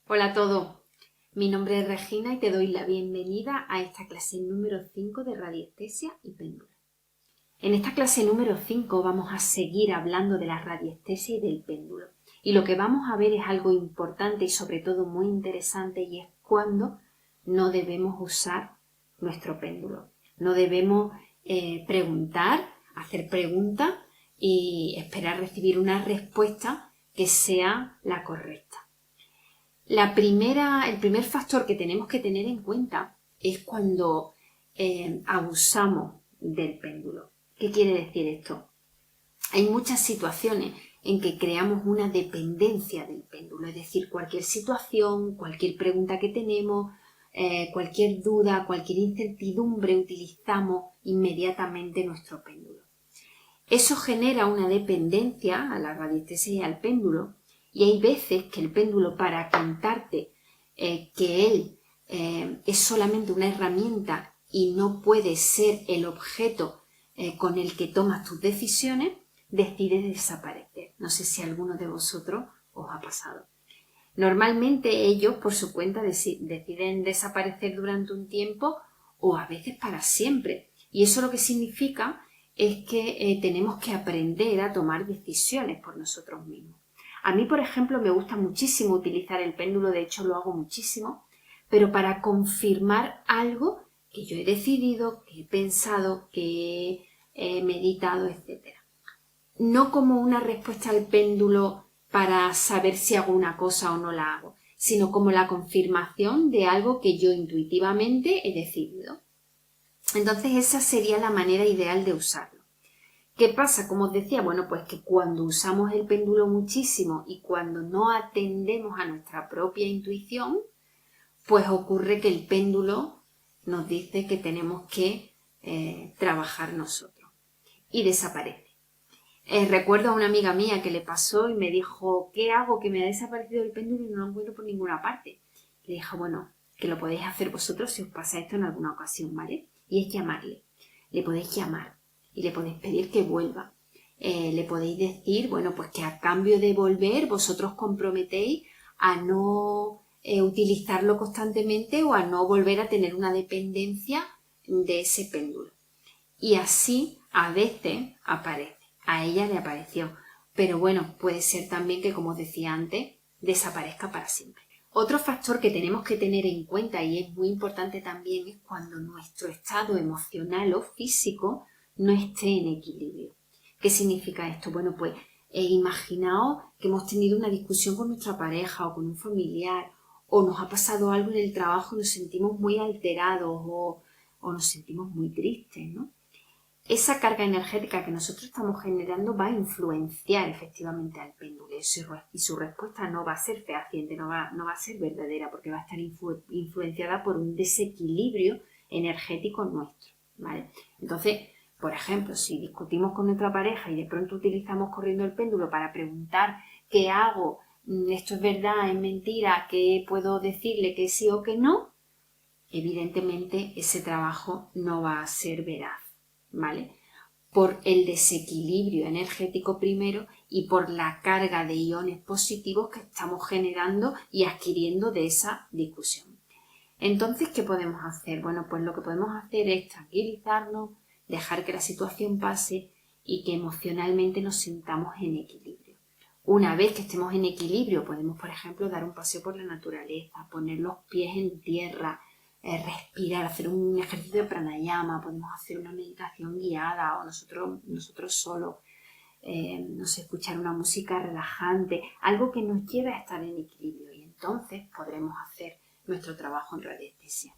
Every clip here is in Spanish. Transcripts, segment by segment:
Hola a todos, mi nombre es Regina y te doy la bienvenida a esta clase número 5 de radiestesia y péndulo. En esta clase número 5 vamos a seguir hablando de la radiestesia y del péndulo. Y lo que vamos a ver es algo importante y sobre todo muy interesante, y es cuándo no debemos usar nuestro péndulo. No debemos preguntar, hacer preguntas y esperar recibir una respuesta que sea la correcta. El primer factor que tenemos que tener en cuenta es cuando abusamos del péndulo. ¿Qué quiere decir esto? Hay muchas situaciones en que creamos una dependencia del péndulo, es decir, cualquier situación, cualquier pregunta que tenemos, cualquier duda, cualquier incertidumbre, utilizamos inmediatamente nuestro péndulo. Eso genera una dependencia a la radiestesia y al péndulo. Y hay veces que el péndulo, para contarte que él es solamente una herramienta y no puede ser el objeto con el que tomas tus decisiones, decide desaparecer. No sé si a alguno de vosotros os ha pasado. Normalmente ellos por su cuenta deciden desaparecer durante un tiempo o a veces para siempre. Y eso lo que significa es que tenemos que aprender a tomar decisiones por nosotros mismos. A mí, por ejemplo, me gusta muchísimo utilizar el péndulo, de hecho lo hago muchísimo, pero para confirmar algo que yo he decidido, que he pensado, que he meditado, etc. No como una respuesta al péndulo para saber si hago una cosa o no la hago, sino como la confirmación de algo que yo intuitivamente he decidido. Entonces esa sería la manera ideal de usarlo. ¿Qué pasa? Como os decía, bueno, pues que cuando usamos el péndulo muchísimo y cuando no atendemos a nuestra propia intuición, pues ocurre que el péndulo nos dice que tenemos que trabajar nosotros y desaparece. Recuerdo a una amiga mía que le pasó y me dijo, ¿qué hago? Que me ha desaparecido el péndulo y no lo encuentro por ninguna parte. Le dije, bueno, que lo podéis hacer vosotros si os pasa esto en alguna ocasión, ¿vale? Y es llamarle. Le podéis llamar y le podéis pedir que vuelva. Le podéis decir, bueno, pues que a cambio de volver vosotros comprometéis a no utilizarlo constantemente o a no volver a tener una dependencia de ese péndulo. Y así a veces aparece. A ella le apareció. Pero bueno, puede ser también que, como os decía antes, desaparezca para siempre. Otro factor que tenemos que tener en cuenta y es muy importante también es cuando nuestro estado emocional o físico no esté en equilibrio. ¿Qué significa esto? Bueno, pues imaginaos que hemos tenido una discusión con nuestra pareja o con un familiar, o nos ha pasado algo en el trabajo y nos sentimos muy alterados o nos sentimos muy tristes, ¿no? Esa carga energética que nosotros estamos generando va a influenciar efectivamente al péndulo y su respuesta no va a ser fehaciente, no va a ser verdadera, porque va a estar influenciada por un desequilibrio energético nuestro, ¿vale? Entonces, por ejemplo, si discutimos con nuestra pareja y de pronto utilizamos corriendo el péndulo para preguntar ¿qué hago? ¿Esto es verdad? ¿Es mentira? ¿Qué puedo decirle? ¿Que sí o que no? Evidentemente ese trabajo no va a ser veraz, ¿vale? Por el desequilibrio energético primero y por la carga de iones positivos que estamos generando y adquiriendo de esa discusión. Entonces, ¿qué podemos hacer? Bueno, pues lo que podemos hacer es tranquilizarnos, dejar que la situación pase y que emocionalmente nos sintamos en equilibrio. Una vez que estemos en equilibrio, podemos, por ejemplo, dar un paseo por la naturaleza, poner los pies en tierra, respirar, hacer un ejercicio de pranayama, podemos hacer una meditación guiada o nosotros solos, escuchar una música relajante, algo que nos lleve a estar en equilibrio, y entonces podremos hacer nuestro trabajo en radiestesia.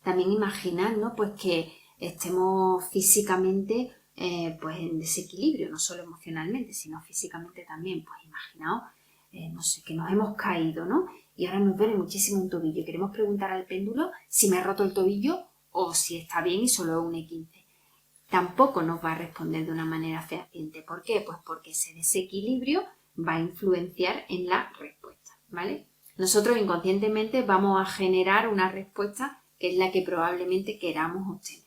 También imaginar, ¿no? Pues que estemos físicamente pues en desequilibrio, no solo emocionalmente, sino físicamente también. Pues imaginaos, que nos hemos caído, ¿no? Y ahora nos duele muchísimo un tobillo. Queremos preguntar al péndulo si me ha roto el tobillo o si está bien y solo es un E15. Tampoco nos va a responder de una manera fehaciente. ¿Por qué? Pues porque ese desequilibrio va a influenciar en la respuesta, ¿vale? Nosotros inconscientemente vamos a generar una respuesta que es la que probablemente queramos obtener.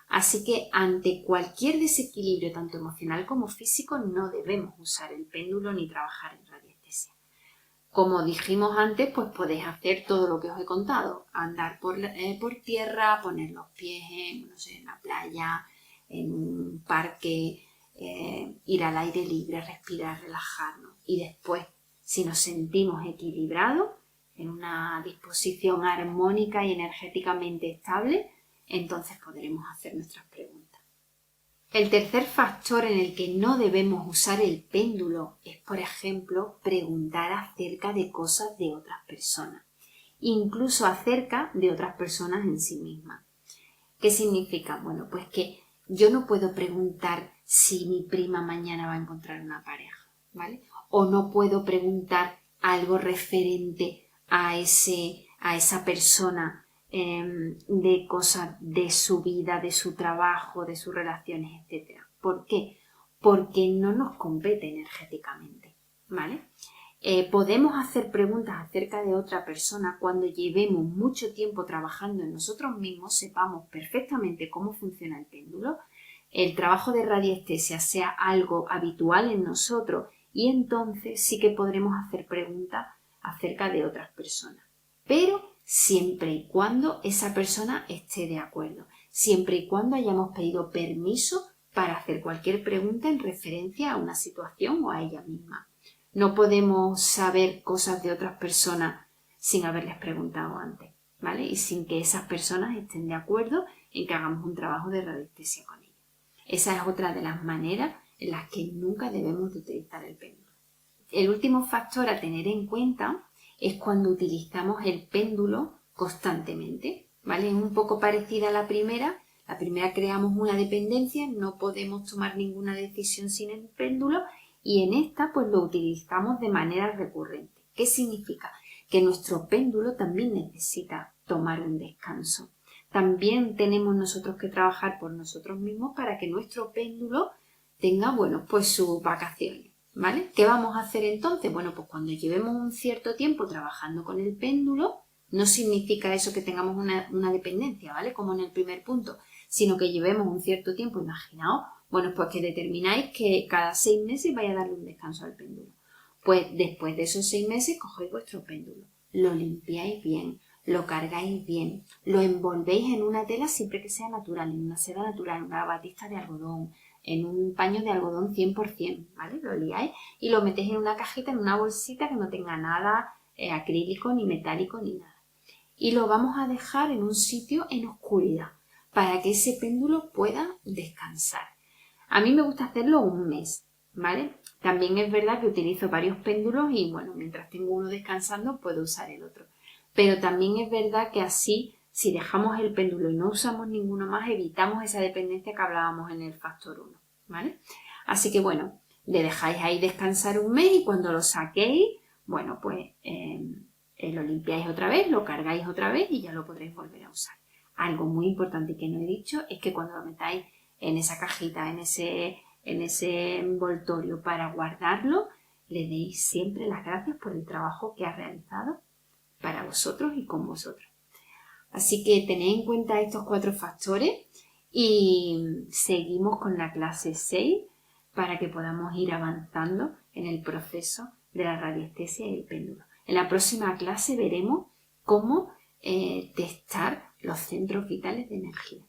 Así que ante cualquier desequilibrio, tanto emocional como físico, no debemos usar el péndulo ni trabajar en radiestesia. Como dijimos antes, pues podéis hacer todo lo que os he contado. Andar por tierra, poner los pies en, no sé, en la playa, en un parque, ir al aire libre, respirar, relajarnos. Y después, si nos sentimos equilibrados, en una disposición armónica y energéticamente estable, entonces podremos hacer nuestras preguntas. El tercer factor en el que no debemos usar el péndulo es, por ejemplo, preguntar acerca de cosas de otras personas, incluso acerca de otras personas en sí mismas. ¿Qué significa? Bueno, pues que yo no puedo preguntar si mi prima mañana va a encontrar una pareja, ¿vale? O no puedo preguntar algo referente a esa persona de cosas de su vida, de su trabajo, de sus relaciones, etc. ¿Por qué? Porque no nos compete energéticamente, ¿vale? Podemos hacer preguntas acerca de otra persona cuando llevemos mucho tiempo trabajando en nosotros mismos, sepamos perfectamente cómo funciona el péndulo, el trabajo de radiestesia sea algo habitual en nosotros y entonces sí que podremos hacer preguntas acerca de otras personas. Pero siempre y cuando esa persona esté de acuerdo, siempre y cuando hayamos pedido permiso para hacer cualquier pregunta en referencia a una situación o a ella misma. No podemos saber cosas de otras personas sin haberles preguntado antes, ¿vale? Y sin que esas personas estén de acuerdo en que hagamos un trabajo de radiestesia con ellas. Esa es otra de las maneras en las que nunca debemos de utilizar el péndulo. El último factor a tener en cuenta es cuando utilizamos el péndulo constantemente, ¿vale? Es un poco parecida a la primera. La primera creamos una dependencia, no podemos tomar ninguna decisión sin el péndulo y en esta pues lo utilizamos de manera recurrente. ¿Qué significa? Que nuestro péndulo también necesita tomar un descanso. También tenemos nosotros que trabajar por nosotros mismos para que nuestro péndulo tenga, bueno, pues sus vacaciones. ¿Vale? ¿Qué vamos a hacer entonces? Bueno, pues cuando llevemos un cierto tiempo trabajando con el péndulo, no significa eso que tengamos una dependencia, ¿vale? Como en el primer punto, sino que llevemos un cierto tiempo, imaginaos, bueno, pues que determináis que cada 6 meses vais a darle un descanso al péndulo. Pues después de esos 6 meses cogéis vuestro péndulo, lo limpiáis bien, lo cargáis bien, lo envolvéis en una tela siempre que sea natural, en una seda natural, en una batista de algodón, en un paño de algodón 100%, ¿vale? Lo liáis y lo metéis en una cajita, en una bolsita que no tenga nada acrílico, ni metálico, ni nada. Y lo vamos a dejar en un sitio en oscuridad para que ese péndulo pueda descansar. A mí me gusta hacerlo un mes, ¿vale? También es verdad que utilizo varios péndulos y, bueno, mientras tengo uno descansando puedo usar el otro. Pero también es verdad que así, si dejamos el péndulo y no usamos ninguno más, evitamos esa dependencia que hablábamos en el factor 1, ¿vale? Así que, bueno, le dejáis ahí descansar un mes y cuando lo saquéis, bueno, pues lo limpiáis otra vez, lo cargáis otra vez y ya lo podréis volver a usar. Algo muy importante que no he dicho es que cuando lo metáis en esa cajita, en ese envoltorio para guardarlo, le deis siempre las gracias por el trabajo que ha realizado para vosotros y con vosotros. Así que tened en cuenta estos 4 factores y seguimos con la clase 6 para que podamos ir avanzando en el proceso de la radiestesia y el péndulo. En la próxima clase veremos cómo testar los centros vitales de energía.